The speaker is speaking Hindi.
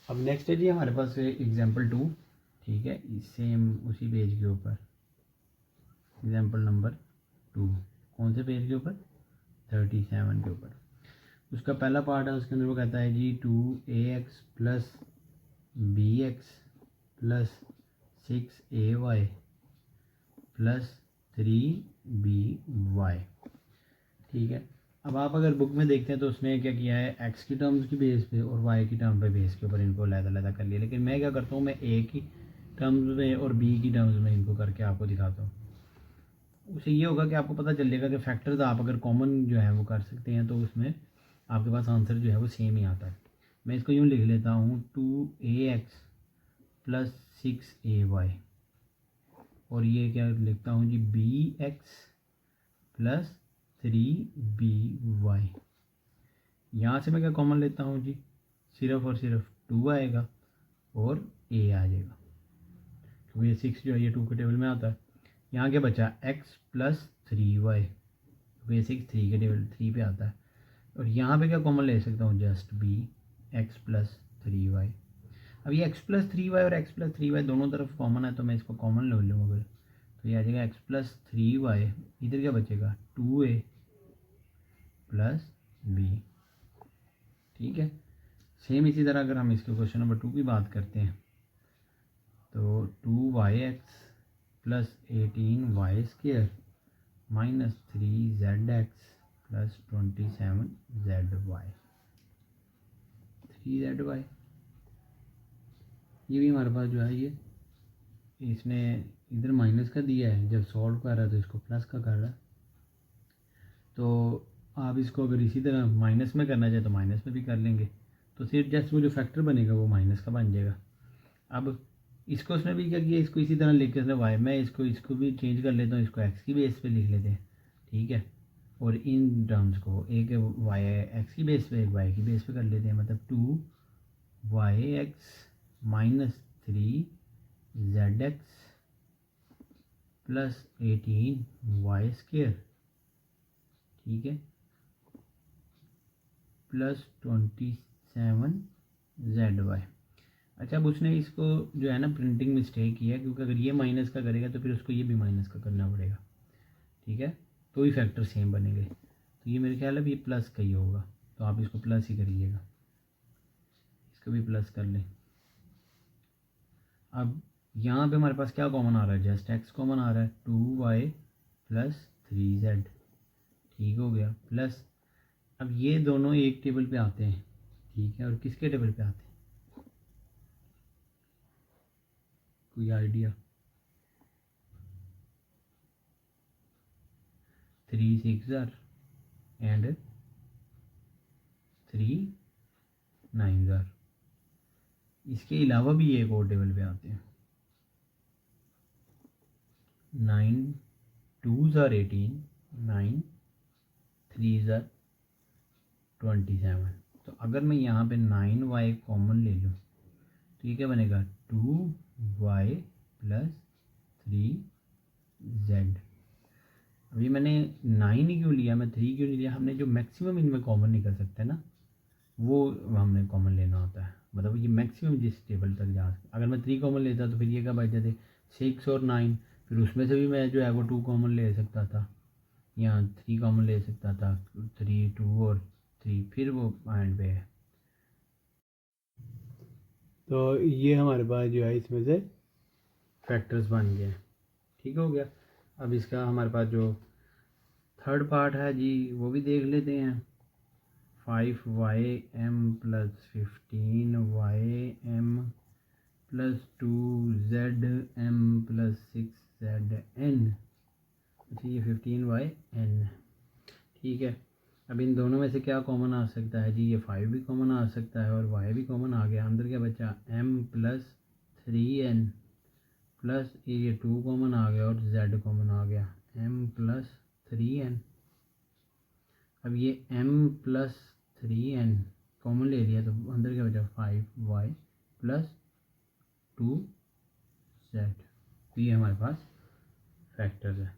अब नेक्स्ट है जी हमारे पास एग्जाम्पल 2, ठीक है, सेम उसी पेज के ऊपर एग्जाम्पल नंबर 2, कौन से पेज के ऊपर, 37 के ऊपर। उसका पहला पार्ट है, उसके अंदर वो कहता है जी 2ax plus bx plus 6ay plus 3by, ठीक है। अब आप अगर बुक में देखते हैं तो उसने क्या किया है, एक्स की टर्म्स की बेस पे और वाई की टर्म पे बेस के ऊपर इनको अलग-अलग कर लिया, लेकिन मैं क्या करता हूँ, मैं ए की टर्म्स में और बी की टर्म्स में इनको करके आपको दिखाता हूँ। उससे ये होगा कि आपको पता चलेगा कि फैक्टर्स आप अगर कॉमन जो है वो कर सकते हैं तो उसमें आपके पास आंसर जो है वो सेम ही आता है। मैं इसको यूँ लिख लेता हूँ 2ax प्लस 6ay, और ये क्या लिखता हूँ जी bx प्लस 3by। यहाँ से मैं क्या कॉमन लेता हूँ जी, सिर्फ और सिर्फ 2 आएगा और a आ जाएगा, क्योंकि ये 6 जो है ये 2 के टेबल में आता है। यहाँ क्या बचा, x प्लस 3y, क्योंकि ये 6 3 के टेबल 3 पे आता है। और यहाँ पे क्या कॉमन ले सकता हूँ, just b x plus 3y। अब ये x प्लस 3y और x प्लस 3y दोनों तरफ कॉमन है, तो मैं इसको कॉमन ले लूँ अगर, तो ये आ जाएगा x प्लस 3y, इधर क्या बचेगा 2a प्लस b, ठीक है। सेम इसी तरह अगर हम इसके क्वेश्चन नंबर 2 की बात करते हैं तो 2yx plus 18y square minus 3zx plus 27zy, 3zy, ये भी हमारे पास जो है ये इसने इधर माइनस का दिया है, जब सॉल्व कर रहा है तो इसको प्लस का कर रहा है। तो आप इसको अगर इसी तरह माइनस में करना चाहे तो माइनस में भी कर लेंगे, तो सिर्फ जस्ट वो जो फैक्टर बनेगा वो माइनस का बन जाएगा। अब इसको उसने भी क्या किया, इसको इसी तरह लिख के उसने वाई, मैं इसको भी चेंज कर लेता हूँ, इसको एक्स की बेस पे लिख लेते हैं, ठीक है। और इन टर्म्स को एक वाई एक्स की बेस पे एक वाई की बेस पे कर लेते हैं, मतलब 2yx minus 3zx plus 18y square, ठीक है, प्लस 27zy। अच्छा, अब उसने इसको जो है ना प्रिंटिंग मिस्टेक किया, क्योंकि अगर ये माइनस का करेगा तो फिर उसको ये भी माइनस का करना पड़ेगा, ठीक है, तो ही फैक्टर सेम बनेंगे। तो ये मेरे ख्याल है ये प्लस का ही होगा, तो आप इसको प्लस ही करिएगा, इसको भी प्लस कर लें। अब यहाँ पे हमारे पास क्या कॉमन आ रहा है, जस्ट एक्स कॉमन आ रहा है, 2y प्लस 3z, ठीक हो गया, प्लस अब ये दोनों एक टेबल पे आते हैं, ठीक है, और किसके टेबल पे आते हैं, कोई आइडिया, 3 6 एंड 3 9। इसके अलावा भी एक और टेबल पे आते हैं, 9 2 18, 9 3 27। तो अगर मैं यहाँ पे 9y कॉमन ले लूँ तो ये क्या बनेगा, 2y प्लस 3z। अभी मैंने 9 ही क्यों लिया, मैं 3 क्यों नहीं लिया, हमने जो मैक्सिमम इनमें कॉमन निकल सकता है ना वो हमने कॉमन लेना होता है, मतलब ये मैक्सिमम जिस टेबल तक जा सकते। अगर मैं 3 कॉमन लेता तो फिर ये क्या बच जाते, 6 और 9, फिर उसमें से भी मैं जो है वो 2 कॉमन ले सकता था, यहाँ 3 कॉमन ले सकता था, 3 2 और 3, फिर वो एंड पे है। तो ये हमारे पास जो है इसमें से फैक्टर्स बन गए, ठीक हो गया। अब इसका हमारे पास जो थर्ड पार्ट है जी वो भी देख लेते हैं, 5ym plus 15ym plus 2zm plus 6zn, अच्छा ये 15yn, ठीक है। अब इन दोनों में से क्या कॉमन आ सकता है जी, ये 5 भी कॉमन आ सकता है और y भी कॉमन आ गया, अंदर क्या बचा m प्लस 3n प्लस ये 2 कॉमन आ गया और z कॉमन आ गया, m प्लस 3n। अब ये m प्लस 3n कॉमन ले लिया तो अंदर क्या बचा 5y प्लस 2z, तो ये हमारे पास फैक्टर्स है।